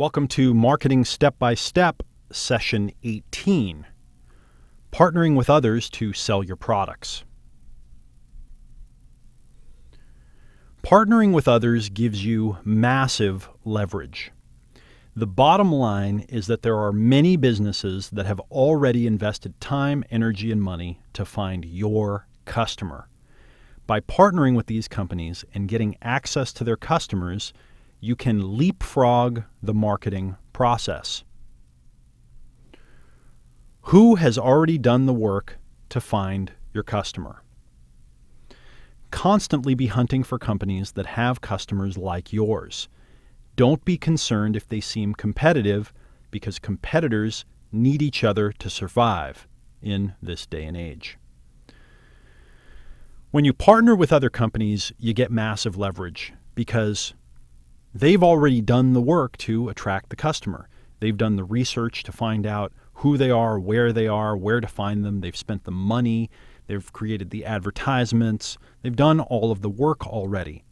Welcome to Marketing Step by Step, Session 18, Partnering with Others to Sell Your Products. Partnering with others gives you massive leverage. The bottom line is that there are many businesses that have already invested time, energy, and money to find your customer. By partnering with these companies and getting access to their customers, you can leapfrog the marketing process. Who has already done the work to find your customer? Constantly be hunting for companies that have customers like yours. Don't be concerned if they seem competitive, because competitors need each other to survive in this day and age. When you partner with other companies, you get massive leverage because they've already done the work to attract the customer. They've done the research to find out who they are, where to find them. They've spent the money. They've created the advertisements. They've done all of the work already.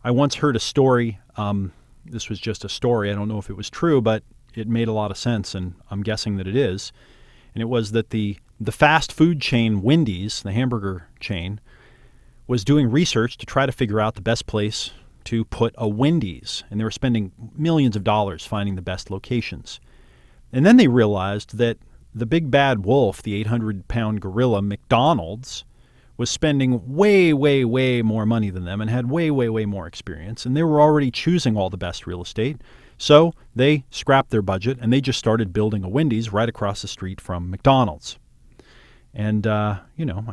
I once heard a story. This was just a story. I don't know if it was true, but it made a lot of sense, and I'm guessing that it is. And it was that the fast food chain Wendy's, the hamburger chain, was doing research to try to figure out the best place to put a Wendy's, and they were spending millions of dollars finding the best locations. And then they realized that the big bad wolf, the 800-pound gorilla, McDonald's, was spending way, way, way more money than them and had way, way, way more experience, and they were already choosing all the best real estate. So they scrapped their budget, and they just started building a Wendy's right across the street from McDonald's. And, I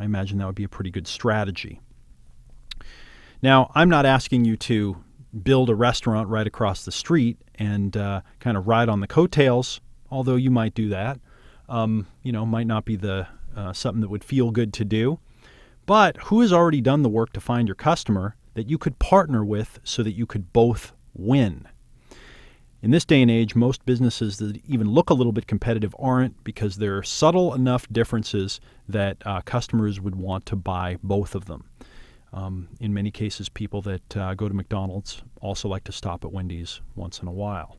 imagine that would be a pretty good strategy. Now, I'm not asking you to build a restaurant right across the street and kind of ride on the coattails, although you might do that. Might not be the something that would feel good to do. But who has already done the work to find your customer that you could partner with so that you could both win? In this day and age, most businesses that even look a little bit competitive aren't, because there are subtle enough differences that customers would want to buy both of them. In many cases, people that go to McDonald's also like to stop at Wendy's once in a while.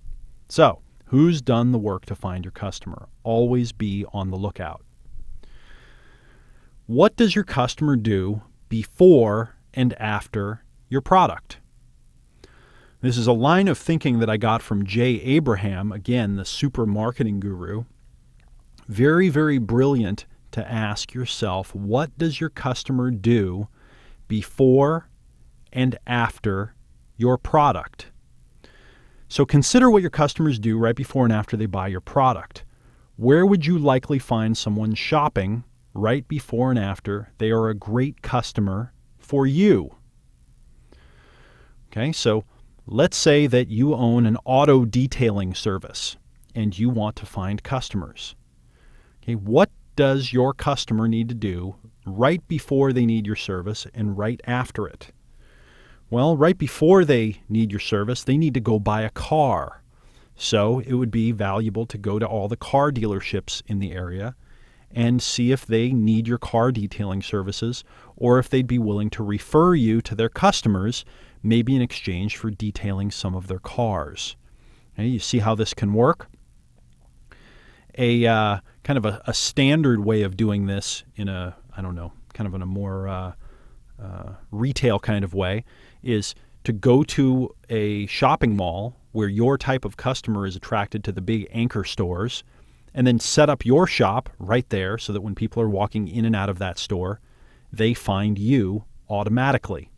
So, who's done the work to find your customer? Always be on the lookout. What does your customer do before and after your product? This is a line of thinking that I got from Jay Abraham, again, the super marketing guru. Very, very brilliant to ask yourself, what does your customer do before and after your product? So consider what your customers do right before and after they buy your product. Where would you likely find someone shopping right before and after they are a great customer for you? Okay, so let's say that you own an auto detailing service and you want to find customers. Okay, what does your customer need to do right before they need your service and right after it? Well, right before they need your service, they need to go buy a car. So it would be valuable to go to all the car dealerships in the area and see if they need your car detailing services, or if they'd be willing to refer you to their customers, maybe in exchange for detailing some of their cars. Okay, you see how this can work? A standard way of doing this in a more retail kind of way is to go to a shopping mall where your type of customer is attracted to the big anchor stores, and then set up your shop right there so that when people are walking in and out of that store, they find you automatically.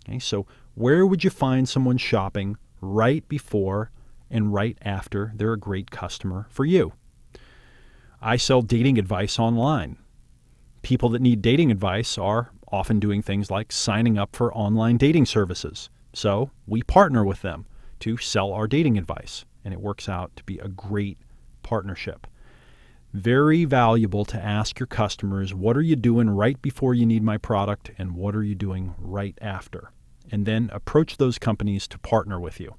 Okay, so where would you find someone shopping right before and right after they're a great customer for you? I sell dating advice online. People that need dating advice are often doing things like signing up for online dating services. So we partner with them to sell our dating advice, and it works out to be a great partnership. Very valuable to ask your customers, what are you doing right before you need my product, and what are you doing right after? And then approach those companies to partner with you.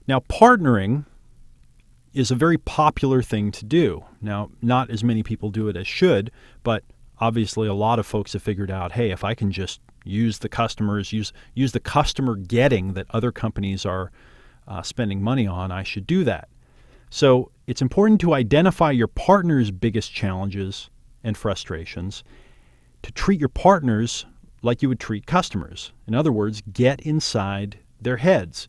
Now, partnering is a very popular thing to do. Now, not as many people do it as should, but obviously a lot of folks have figured out, hey, if I can just use the customers, use the customer getting that other companies are spending money on, I should do that. So it's important to identify your partner's biggest challenges and frustrations, to treat your partners like you would treat customers. In other words, get inside their heads.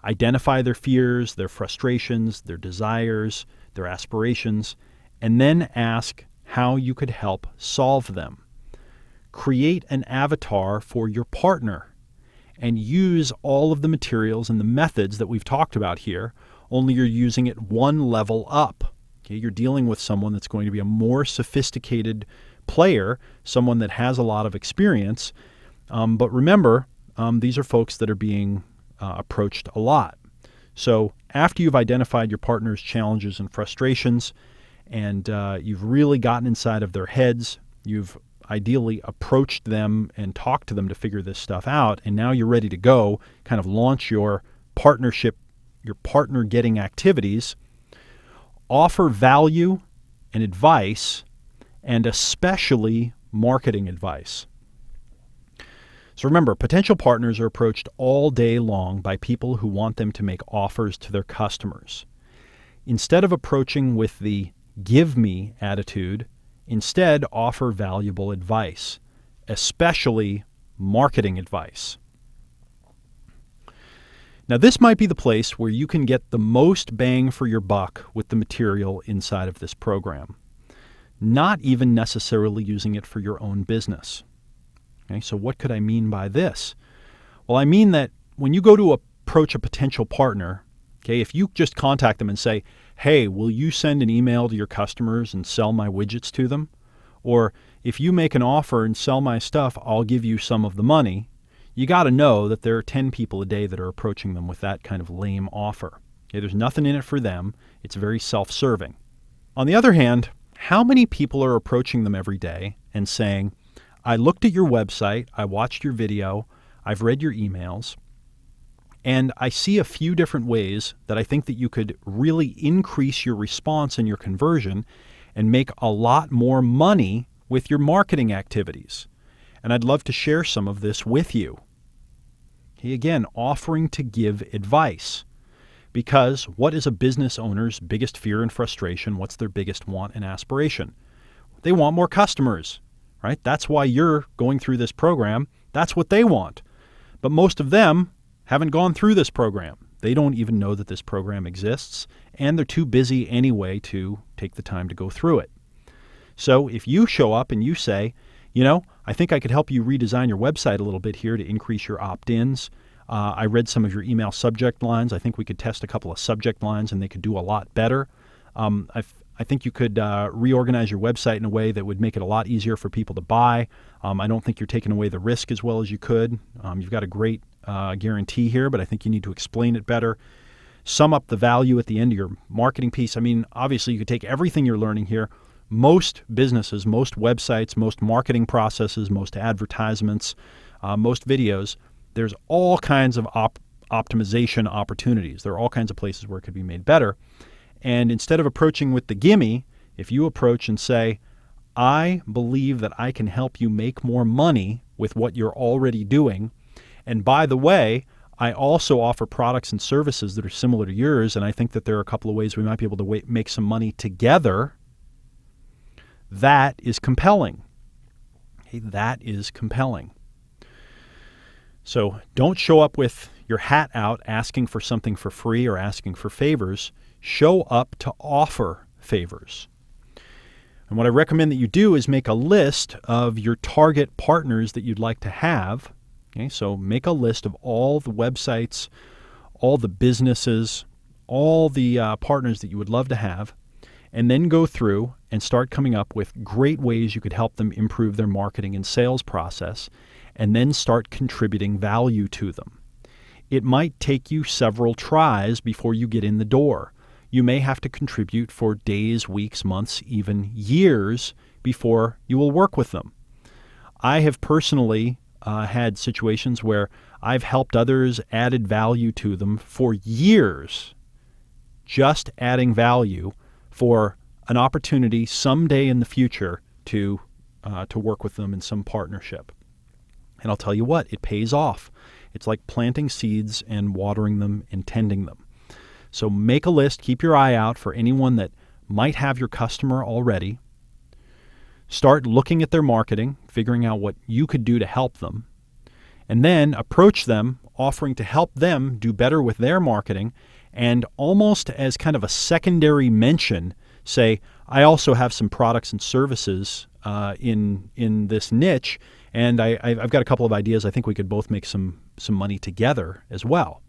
Identify their fears, their frustrations, their desires, their aspirations, and then ask how you could help solve them. Create an avatar for your partner and use all of the materials and the methods that we've talked about here, only you're using it one level up. Okay, you're dealing with someone that's going to be a more sophisticated player, someone that has a lot of experience. But remember, these are folks that are being approached a lot. So after you've identified your partner's challenges and frustrations, and you've really gotten inside of their heads, you've ideally approached them and talked to them to figure this stuff out, and now you're ready to go, kind of launch your partnership, your partner getting activities, offer value and advice, and especially marketing advice. So remember, potential partners are approached all day long by people who want them to make offers to their customers. Instead of approaching with the give me attitude, instead offer valuable advice, especially marketing advice. Now, this might be the place where you can get the most bang for your buck with the material inside of this program, not even necessarily using it for your own business. Okay, so what could I mean by this? Well, I mean that when you go to approach a potential partner, okay, if you just contact them and say, hey, will you send an email to your customers and sell my widgets to them? Or if you make an offer and sell my stuff, I'll give you some of the money. You got to know that there are 10 people a day that are approaching them with that kind of lame offer. Okay, there's nothing in it for them. It's very self-serving. On the other hand, how many people are approaching them every day and saying, I looked at your website, I watched your video, I've read your emails, and I see a few different ways that I think that you could really increase your response and your conversion and make a lot more money with your marketing activities. And I'd love to share some of this with you. Okay, again, offering to give advice. Because what is a business owner's biggest fear and frustration? What's their biggest want and aspiration? They want more customers, right? That's why you're going through this program. That's what they want. But most of them haven't gone through this program. They don't even know that this program exists, and they're too busy anyway to take the time to go through it. So if you show up and you say, I think I could help you redesign your website a little bit here to increase your opt-ins. I read some of your email subject lines. I think we could test a couple of subject lines and they could do a lot better. I think you could reorganize your website in a way that would make it a lot easier for people to buy. I don't think you're taking away the risk as well as you could. You've got a great guarantee here, but I think you need to explain it better. Sum up the value at the end of your marketing piece. I mean, obviously, you could take everything you're learning here. Most businesses, most websites, most marketing processes, most advertisements, most videos, there's all kinds of optimization opportunities. There are all kinds of places where it could be made better. And instead of approaching with the gimme, if you approach and say, I believe that I can help you make more money with what you're already doing. And by the way, I also offer products and services that are similar to yours, and I think that there are a couple of ways we might be able to make some money together. That is compelling. Okay, that is compelling. So don't show up with your hat out asking for something for free or asking for favors. Show up to offer favors. And what I recommend that you do is make a list of your target partners that you'd like to have. Okay, so make a list of all the websites, all the businesses, all the partners that you would love to have, and then go through and start coming up with great ways you could help them improve their marketing and sales process, and then start contributing value to them. It might take you several tries before you get in the door. You may have to contribute for days, weeks, months, even years before you will work with them. I have personally had situations where I've helped others, added value to them for years, just adding value for an opportunity someday in the future to work with them in some partnership. And I'll tell you what, it pays off. It's like planting seeds and watering them and tending them. So make a list, keep your eye out for anyone that might have your customer already. Start looking at their marketing, figuring out what you could do to help them. And then approach them, offering to help them do better with their marketing, and almost as kind of a secondary mention, say, I also have some products and services in this niche, and I've got a couple of ideas. I think we could both make some money together as well.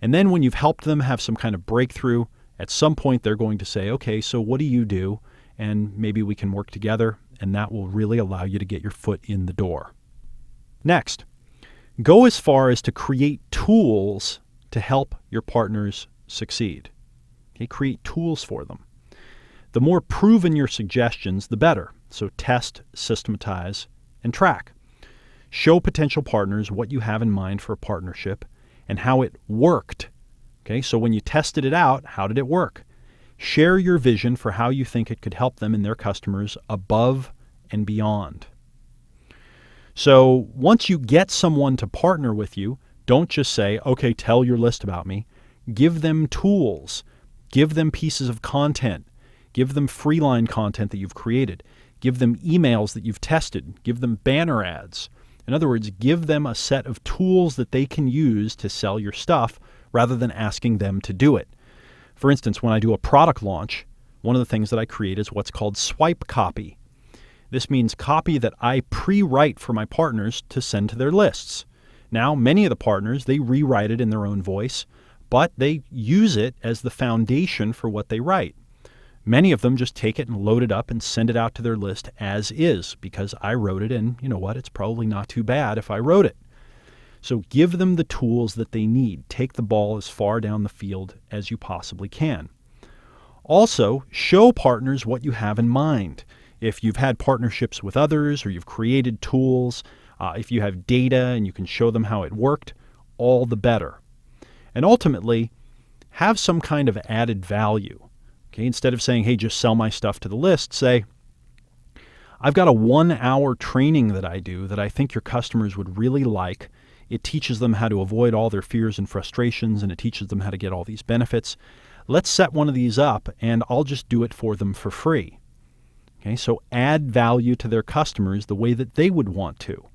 And then when you've helped them have some kind of breakthrough, at some point they're going to say, okay, so what do you do? And maybe we can work together, and that will really allow you to get your foot in the door. Next, go as far as to create tools to help your partners succeed. Okay, create tools for them. The more proven your suggestions, the better. So test, systematize, and track. Show potential partners what you have in mind for a partnership and how it worked. Okay, so when you tested it out, how did it work? Share your vision for how you think it could help them and their customers above and beyond. So once you get someone to partner with you, don't just say, okay, tell your list about me. Give them tools. Give them pieces of content. Give them freeline content that you've created. Give them emails that you've tested. Give them banner ads. In other words, give them a set of tools that they can use to sell your stuff rather than asking them to do it. For instance, when I do a product launch, one of the things that I create is what's called swipe copy. This means copy that I pre-write for my partners to send to their lists. Now, many of the partners, they rewrite it in their own voice, but they use it as the foundation for what they write. Many of them just take it and load it up and send it out to their list as is because I wrote it, and you know what? It's probably not too bad if I wrote it. So give them the tools that they need. Take the ball as far down the field as you possibly can. Also, show partners what you have in mind. If you've had partnerships with others or you've created tools, if you have data and you can show them how it worked, all the better. And ultimately, have some kind of added value. Okay, instead of saying, hey, just sell my stuff to the list, say, I've got a 1-hour training that I do that I think your customers would really like. It teaches them how to avoid all their fears and frustrations, and it teaches them how to get all these benefits. Let's set one of these up, and I'll just do it for them for free. Okay, so add value to their customers the way that they would want to.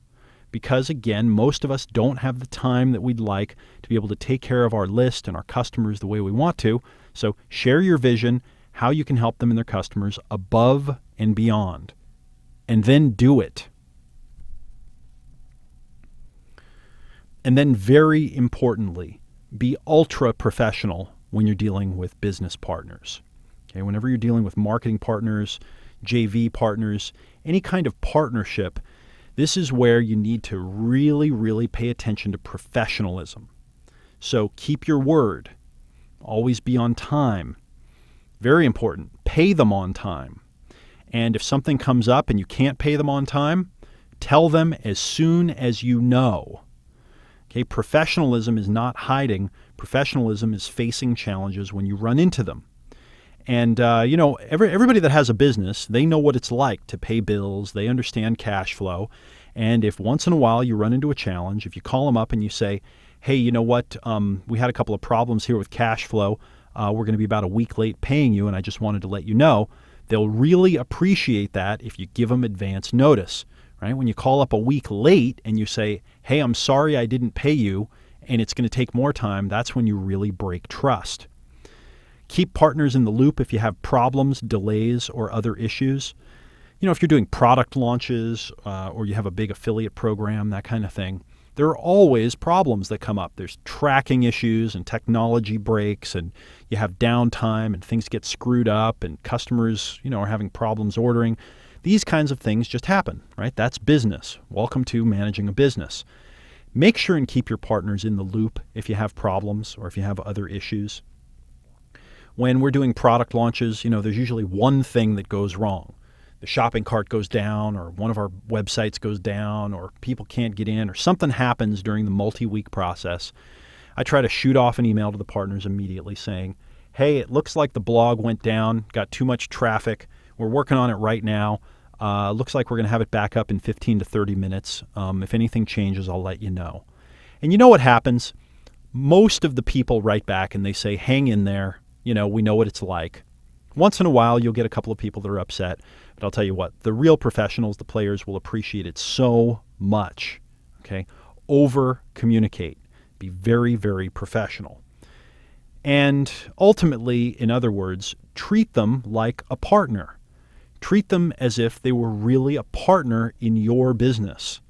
Because, again, most of us don't have the time that we'd like to be able to take care of our list and our customers the way we want to. So share your vision, how you can help them and their customers above and beyond. And then do it. And then very importantly, be ultra professional when you're dealing with business partners. Okay, whenever you're dealing with marketing partners, JV partners, any kind of partnership, this is where you need to really, really pay attention to professionalism. So keep your word. Always be on time. Very important. Pay them on time. And if something comes up and you can't pay them on time, tell them as soon as you know. Okay, professionalism is not hiding. Professionalism is facing challenges when you run into them. And, everybody that has a business, they know what it's like to pay bills. They understand cash flow. And if once in a while you run into a challenge, if you call them up and you say, hey, you know what, we had a couple of problems here with cash flow. We're going to be about a week late paying you, and I just wanted to let you know. They'll really appreciate that if you give them advance notice. Right? When you call up a week late and you say, hey, I'm sorry I didn't pay you, and it's going to take more time, that's when you really break trust. Keep partners in the loop if you have problems, delays, or other issues. If you're doing product launches or you have a big affiliate program, that kind of thing, there are always problems that come up. There's tracking issues and technology breaks, and you have downtime and things get screwed up and customers, are having problems ordering. These kinds of things just happen, right? That's business. Welcome to managing a business. Make sure and keep your partners in the loop if you have problems or if you have other issues. When we're doing product launches, there's usually one thing that goes wrong. The shopping cart goes down, or one of our websites goes down, or people can't get in, or something happens during the multi-week process. I try to shoot off an email to the partners immediately saying, hey, it looks like the blog went down, got too much traffic. We're working on it right now. Looks like we're going to have it back up in 15 to 30 minutes. If anything changes, I'll let you know. And you know what happens? Most of the people write back and they say, hang in there. We know what it's like. Once in a while, you'll get a couple of people that are upset. But I'll tell you what, the real professionals, the players, will appreciate it so much. Okay? Over-communicate. Be very, very professional. And ultimately, in other words, treat them like a partner. Treat them as if they were really a partner in your business.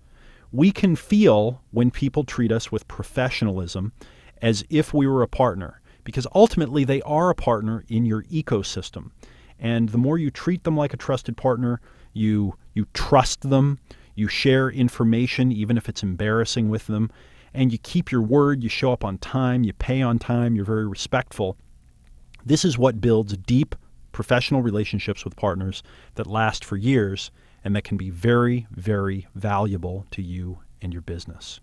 We can feel when people treat us with professionalism as if we were a partner, because ultimately they are a partner in your ecosystem. And the more you treat them like a trusted partner, you trust them, you share information even if it's embarrassing with them, and you keep your word, you show up on time, you pay on time, you're very respectful. This is what builds deep professional relationships with partners that last for years and that can be very, very valuable to you and your business.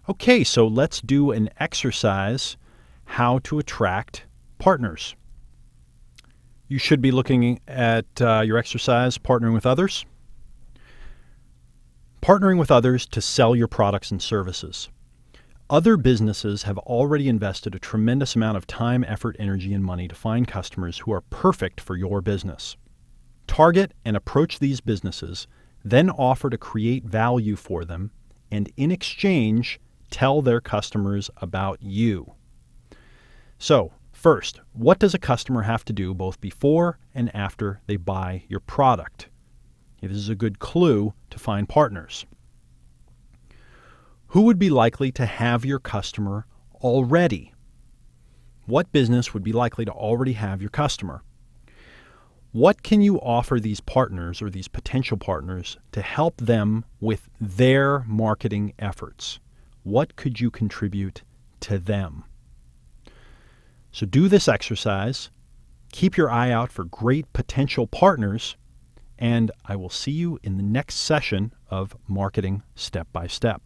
Okay, so let's do an exercise, how to attract partners. You should be looking at your exercise, partnering with others. Partnering with others to sell your products and services. Other businesses have already invested a tremendous amount of time, effort, energy, and money to find customers who are perfect for your business. Target and approach these businesses, then offer to create value for them, and in exchange, tell their customers about you. So, first, what does a customer have to do both before and after they buy your product? This is a good clue to find partners. Who would be likely to have your customer already? What business would be likely to already have your customer? What can you offer these partners or these potential partners to help them with their marketing efforts? What could you contribute to them? So do this exercise. Keep your eye out for great potential partners, and I will see you in the next session of Marketing Step by Step.